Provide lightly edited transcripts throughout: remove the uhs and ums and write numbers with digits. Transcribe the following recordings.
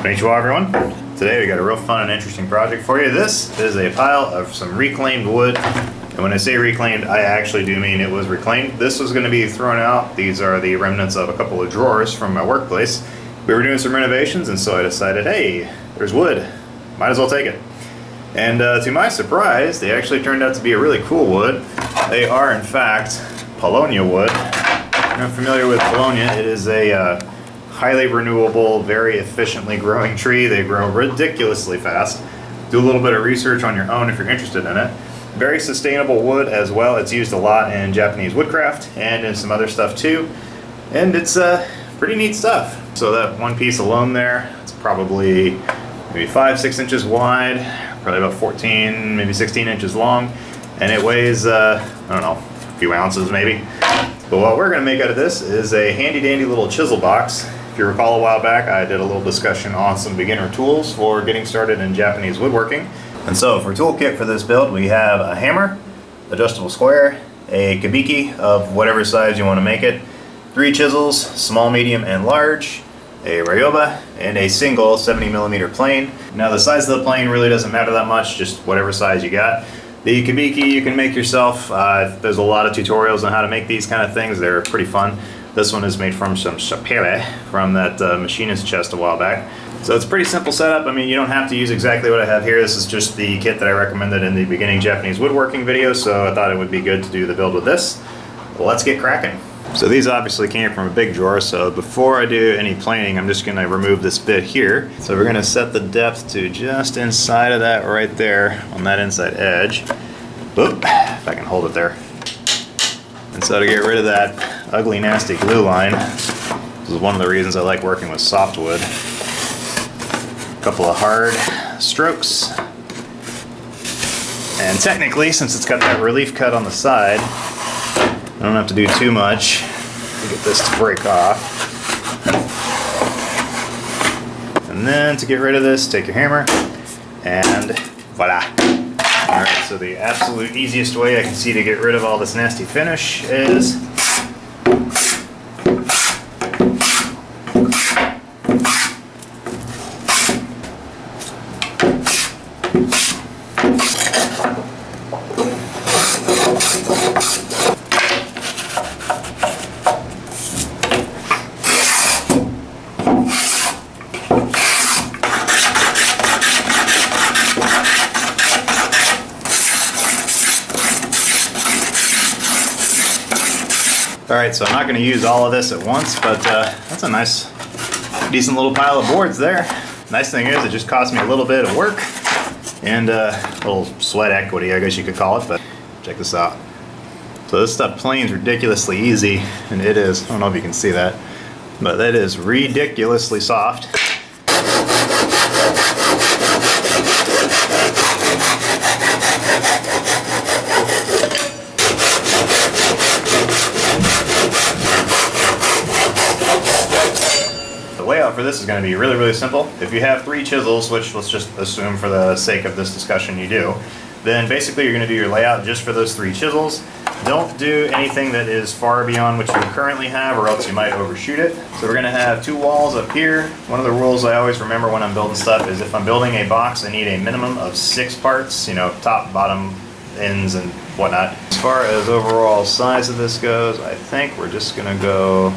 Konnichiwa everyone. Today we got a real fun and interesting project for you. This is a pile of some reclaimed wood. And when I say reclaimed, I actually do mean it was reclaimed. This was going to be thrown out. These are the remnants of a couple of drawers from my workplace. We were doing some renovations and so I decided, hey, there's wood. Might as well take it. And to my surprise, they actually turned out to be a really cool wood. They are in fact Paulownia wood. If you're not familiar with Paulownia, it is a highly renewable, very efficiently growing tree. They grow ridiculously fast. Do a little bit of research on your own if you're interested in it. Very sustainable wood as well. It's used a lot in Japanese woodcraft and in some other stuff too. And it's pretty neat stuff. So that one piece alone there, it's probably maybe 5-6 inches wide, probably about 14, maybe 16 inches long. And it weighs, I don't know, a few ounces maybe. But what we're gonna make out of this is a handy dandy little chisel box. If you recall a while back, I did a little discussion on some beginner tools for getting started in Japanese woodworking. And so for toolkit for this build, we have a hammer, adjustable square, a kabiki of whatever size you want to make it, 3 chisels, small, medium, and large, a ryoba, and a single 70mm plane. Now the size of the plane really doesn't matter that much, just whatever size you got. The kabiki you can make yourself. There's a lot of tutorials on how to make these kind of things. They're pretty fun. This one is made from some chapele from that machinist chest a while back. So it's a pretty simple setup. I mean, you don't have to use exactly what I have here. This is just the kit that I recommended in the beginning Japanese woodworking video, so I thought it would be good to do the build with this. Well, let's get cracking. So these obviously came from a big drawer, so before I do any planing, I'm just gonna remove this bit here. So we're gonna set the depth to just inside of that right there on that inside edge. Oop, if I can hold it there. And so to get rid of that ugly, nasty glue line, this is one of the reasons I like working with softwood. A couple of hard strokes. And technically, since it's got that relief cut on the side, I don't have to do too much to get this to break off. And then to get rid of this, take your hammer and voila. Alright, so the absolute easiest way I can see to get rid of all this nasty finish is Alright, so I'm not going to use all of this at once, but that's a nice, decent little pile of boards there. Nice thing is, it just cost me a little bit of work and a little sweat equity, I guess you could call it, but check this out. So this stuff planes ridiculously easy, and it is, I don't know if you can see that, but it is ridiculously soft. For this is going to be really, really simple. If you have 3 chisels, which let's just assume for the sake of this discussion you do, then basically you're going to do your layout just for those 3 chisels. Don't do anything that is far beyond what you currently have or else you might overshoot it. So we're going to have 2 walls up here. One of the rules I always remember when I'm building stuff is if I'm building a box, I need a minimum of 6 parts, you know, top, bottom, ends, and whatnot. As far as overall size of this goes, I think we're just going to go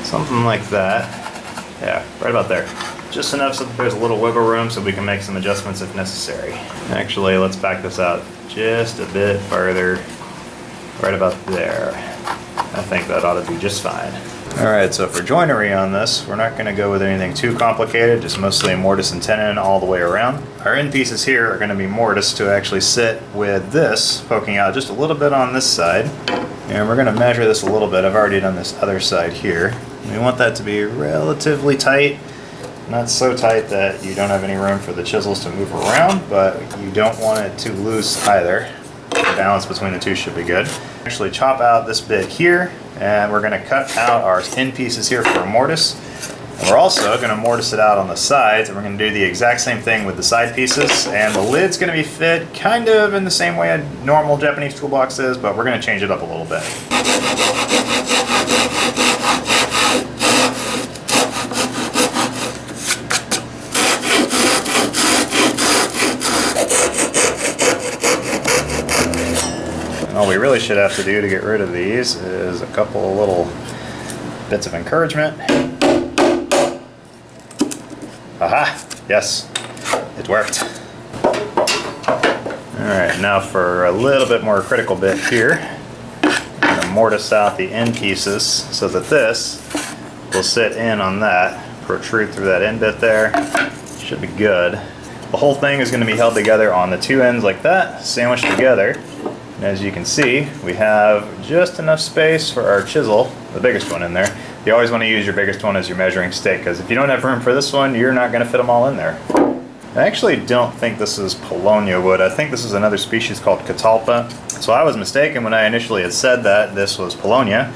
something like that. Yeah, right about there. Just enough so that there's a little wiggle room so we can make some adjustments if necessary. Actually, let's back this out just a bit farther. Right about there. I think that ought to be just fine. Alright, so for joinery on this, we're not going to go with anything too complicated, just mostly a mortise and tenon all the way around. Our end pieces here are going to be mortise to actually sit with this poking out just a little bit on this side. And we're going to measure this a little bit. I've already done this other side here. We want that to be relatively tight, not so tight that you don't have any room for the chisels to move around, but you don't want it too loose either. The balance between the two should be good. Actually chop out this bit here, and we're going to cut out our end pieces here for a mortise. And we're also going to mortise it out on the sides, and we're going to do the exact same thing with the side pieces. And the lid's going to be fit kind of in the same way a normal Japanese toolbox is, but we're going to change it up a little bit. we really should have to do to get rid of these is a couple of little bits of encouragement. Aha! Yes, it worked. Alright, now for a little bit more critical bit here. I'm going to mortise out the end pieces so that this will sit in on that, protrude through that end bit there. Should be good. The whole thing is going to be held together on the two ends like that, sandwiched together. And as you can see, we have just enough space for our chisel, the biggest one in there. You always want to use your biggest one as your measuring stick, because if you don't have room for this one, you're not going to fit them all in there. I actually don't think this is Paulownia wood. I think this is another species called catalpa. So I was mistaken when I initially had said that this was Paulownia.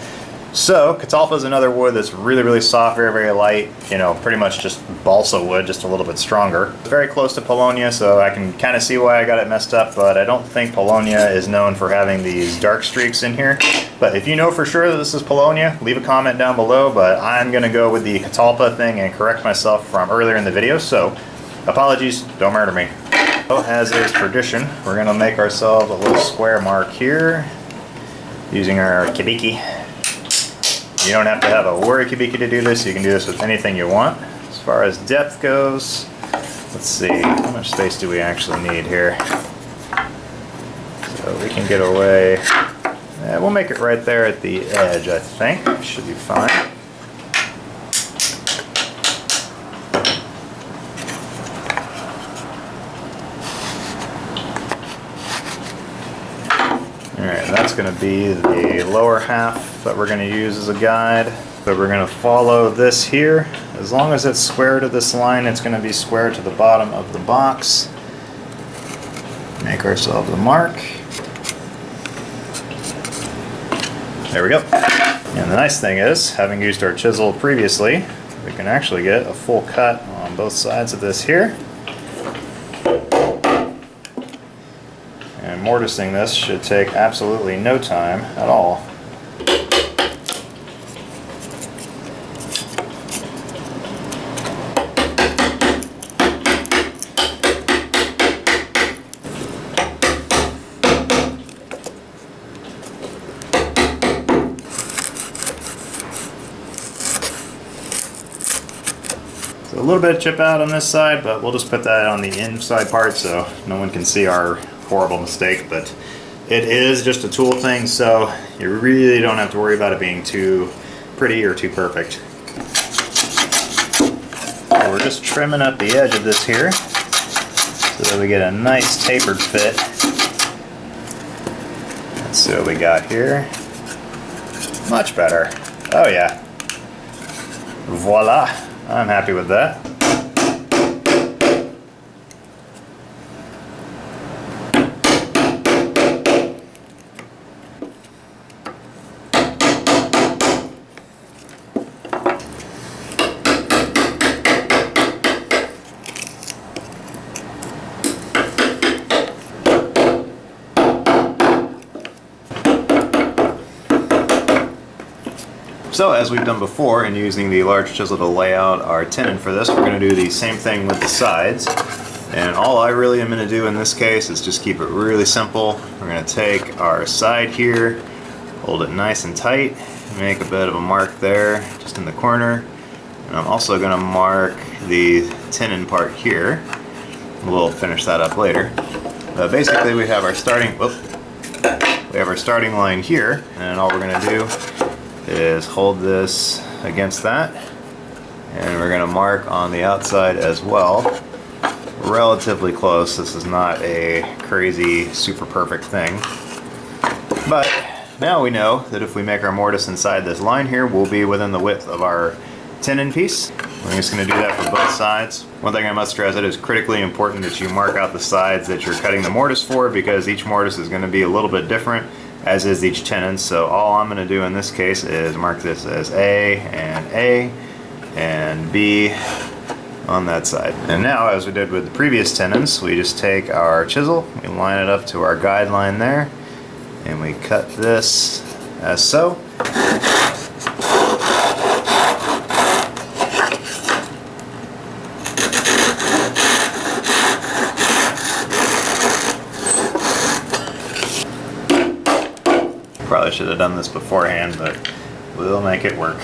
So catalpa is another wood that's really, really soft, very, very light. You know, pretty much just balsa wood, just a little bit stronger. It's very close to Paulownia, so I can kind of see why I got it messed up, but I don't think Paulownia is known for having these dark streaks in here. But if you know for sure that this is Paulownia, leave a comment down below, but I'm gonna go with the catalpa thing and correct myself from earlier in the video, so apologies, don't murder me. So as is tradition, we're gonna make ourselves a little square mark here using our kibiki. You don't have to have a Wari kibiki to do this. You can do this with anything you want. As far as depth goes, let's see, how much space do we actually need here? So we can get away. We'll make it right there at the edge, I think. Should be fine. Alright, that's going to be the lower half that we're going to use as a guide. So we're going to follow this here. As long as it's square to this line, it's going to be square to the bottom of the box. Make ourselves a mark. There we go. And the nice thing is, having used our chisel previously, we can actually get a full cut on both sides of this here. And mortising this should take absolutely no time at all. So a little bit of chip out on this side, but we'll just put that on the inside part so no one can see our horrible mistake, but it is just a tool thing, so you really don't have to worry about it being too pretty or too perfect. So we're just trimming up the edge of this here so that we get a nice tapered fit. Let's see what we got here. Much better. Oh yeah. Voila. I'm happy with that. So as we've done before in using the large chisel to lay out our tenon for this, we're going to do the same thing with the sides. And all I really am going to do in this case is just keep it really simple. We're going to take our side here, hold it nice and tight, make a bit of a mark there just in the corner. And I'm also going to mark the tenon part here. We'll finish that up later. But basically we have our starting line here, and all we're going to do is hold this against that, and we're going to mark on the outside as well, relatively close. This is not a crazy super perfect thing, but now we know that if we make our mortise inside this line here, we'll be within the width of our tenon piece. We're just going to do that for both sides. One thing I must stress, it is critically important that you mark out the sides that you're cutting the mortise for, because each mortise is going to be a little bit different, as is each tenon. So all I'm going to do in this case is mark this as A and B on that side. And now, as we did with the previous tenons, we just take our chisel, we line it up to our guideline there, and we cut this as so. Probably should have done this beforehand, but we'll make it work.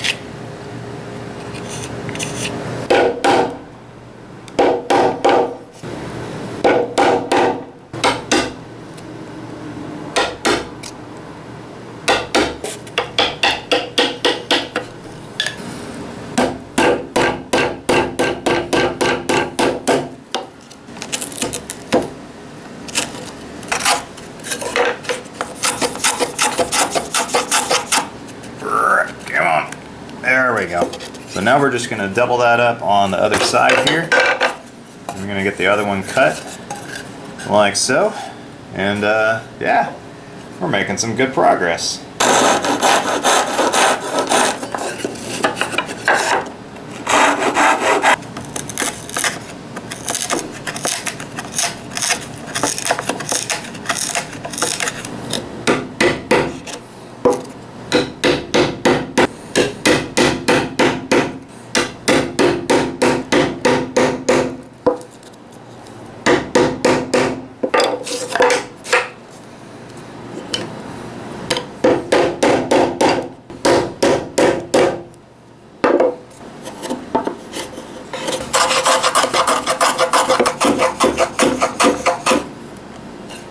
There we go. So now we're just going to double that up on the other side here. We're going to get the other one cut like so. And yeah, we're making some good progress.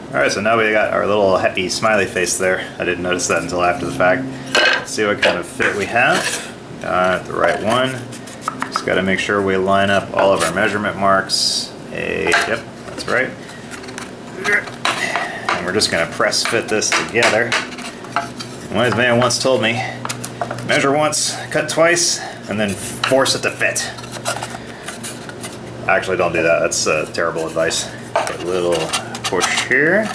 Alright, so now we got our little happy smiley face there. I didn't notice that until after the fact. Let's see what kind of fit we have. Got the right one. Just got to make sure we line up all of our measurement marks. Yep, that's right. And we're just going to press fit this together. One man once told me, measure once, cut twice, and then force it to fit. Actually, don't do that. That's terrible advice. Get a little push here.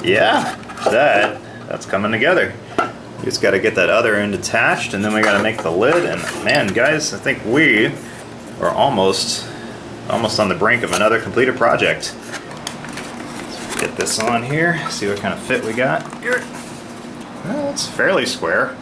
Yeah, that's coming together. You just got to get that other end attached, and then we got to make the lid. And man, guys, I think we are almost on the brink of another completed project. Let's get this on here. See what kind of fit we got here. Well, it's fairly square.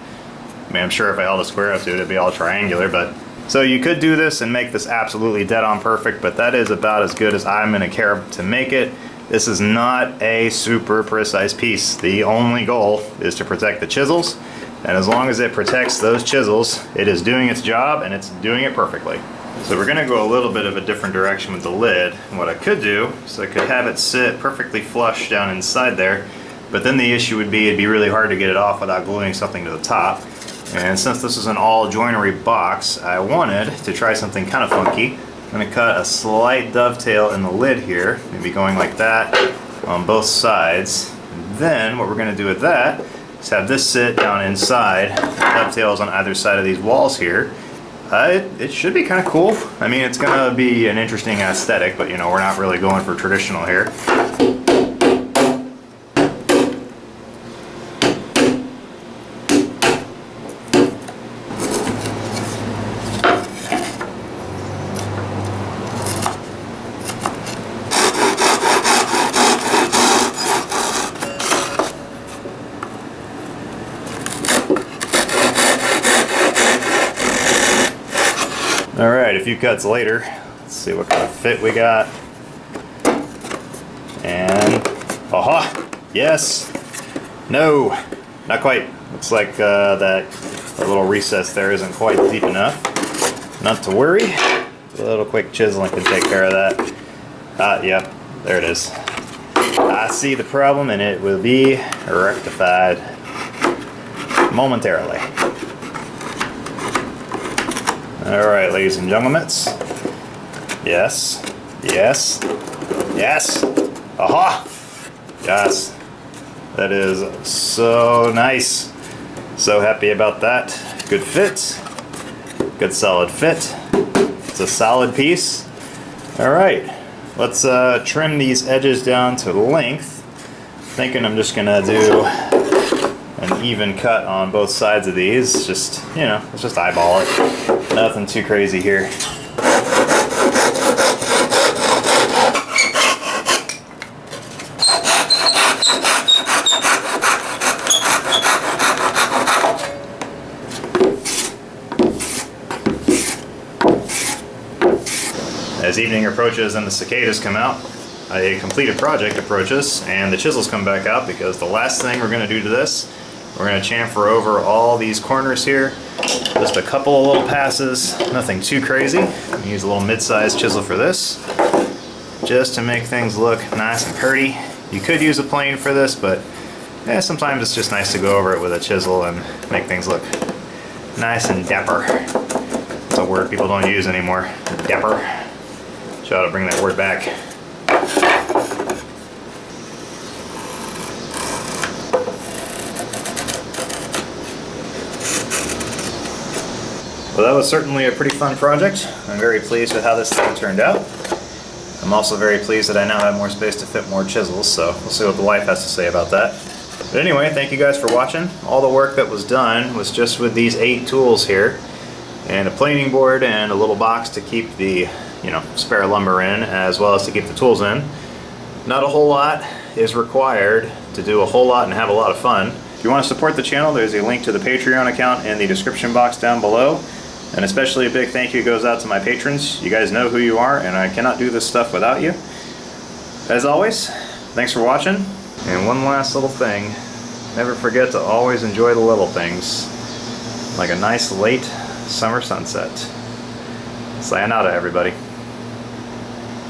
I mean, I'm sure if I held a square up to it, it'd be all triangular, but so you could do this and make this absolutely dead on perfect, but that is about as good as I'm going to care to make it. This is not a super precise piece. The only goal is to protect the chisels, and as long as it protects those chisels, it is doing its job, and it's doing it perfectly. So we're gonna go a little bit of a different direction with the lid. And what I could do is I could have it sit perfectly flush down inside there, but then the issue would be it'd be really hard to get it off without gluing something to the top. And since this is an all joinery box, I wanted to try something kind of funky. I'm going to cut a slight dovetail in the lid here, maybe going like that on both sides. And then what we're going to do with that is have this sit down inside, dovetails on either side of these walls here. It should be kind of cool. I mean, it's going to be an interesting aesthetic, but you know, we're not really going for traditional here. Alright, a few cuts later, let's see what kind of fit we got. And, aha! Yes! No! Not quite. Looks like that little recess there isn't quite deep enough. Not to worry. A little quick chiseling can take care of that. Yep, there it is. I see the problem and it will be rectified momentarily. Alright, ladies and gentlemen. Yes. Yes. Yes. Aha! Yes. That is so nice. So happy about that. Good fit. Good solid fit. It's a solid piece. Alright. Let's trim these edges down to length. Thinking I'm just gonna do an even cut on both sides of these. Just, you know, let's just eyeball it. Nothing too crazy here. As evening approaches and the cicadas come out, a completed project approaches and the chisels come back out, because the last thing we're going to do to this, We're going to chamfer over all these corners here. Just a couple of little passes, nothing too crazy. Use a little mid-sized chisel for this, just to make things look nice and pretty. You could use a plane for this, but sometimes it's just nice to go over it with a chisel and make things look nice and dapper. It's a word people don't use anymore, dapper. Try to bring that word back. Well, that was certainly a pretty fun project. I'm very pleased with how this thing turned out. I'm also very pleased that I now have more space to fit more chisels, so we'll see what the wife has to say about that. But anyway, thank you guys for watching. All the work that was done was just with these 8 tools here, and a planing board and a little box to keep the, spare lumber in, as well as to keep the tools in. Not a whole lot is required to do a whole lot and have a lot of fun. If you want to support the channel, there's a link to the Patreon account in the description box down below. And especially a big thank you goes out to my patrons. You guys know who you are, and I cannot do this stuff without you. As always, thanks for watching. And one last little thing, never forget to always enjoy the little things, like a nice late summer sunset. Sayonara, everybody.